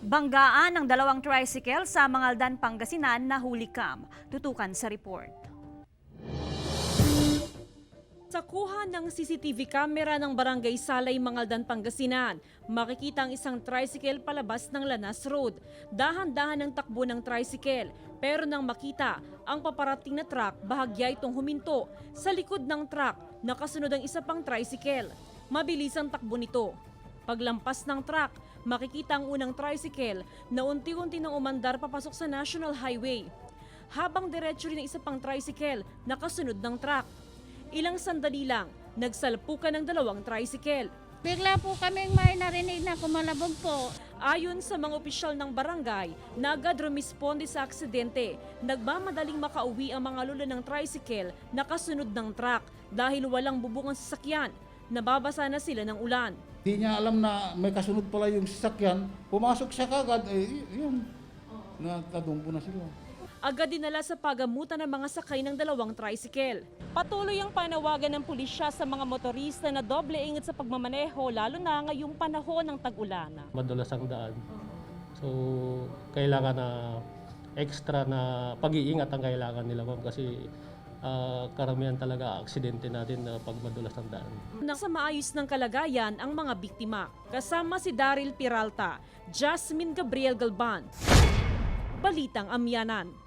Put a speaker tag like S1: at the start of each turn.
S1: Banggaan ng dalawang tricycle sa Mangaldan, Pangasinan na hulikam. Tutukan sa report.
S2: Sa kuha ng CCTV camera ng Barangay Salay, Mangaldan, Pangasinan, makikita ang isang tricycle palabas ng Lanas Road. Dahan-dahan ang takbo ng tricycle, pero nang makita ang paparating na truck, bahagya itong huminto. Sa likod ng truck, nakasunod ang isa pang tricycle. Mabilis ang takbo nito. Paglampas ng truck, makikita ang unang tricycle na unti-unti nang umandar papasok sa National Highway. Habang diretsyo rin ang isa pang tricycle, nakasunod ng truck. Ilang sandali lang, nagsalpukan ng dalawang tricycle.
S3: Bigla po kaming may narinig na kumalabog po.
S2: Ayon sa mga opisyal ng barangay, na agad rumisponde sa aksidente. Nagmamadaling makauwi ang mga lula ng tricycle na kasunod ng truck dahil walang bubong ang sasakyan. Nababasa na sila ng ulan.
S4: Hindi niya alam na may kasunod pala yung sasakyan. Pumasok siya kagad, yun. Natadumpo na sila.
S2: Agad dinala sa pagamutan ng mga sakay ng dalawang tricycle. Patuloy ang panawagan ng pulisya sa mga motorista na doble ingat sa pagmamaneho lalo na ngayong panahon ng tag-ulan.
S5: Madulas ang daan. So, kailangan na extra na pag-iingat ang kailangan nila, ma'am, kasi karamihan talaga aksidente natin na pag madulas ang daan.
S2: Sa maayos ng kalagayan ang mga biktima. Kasama si Daryl Peralta, Jasmine Gabriel Galban. Balitang Amyanan.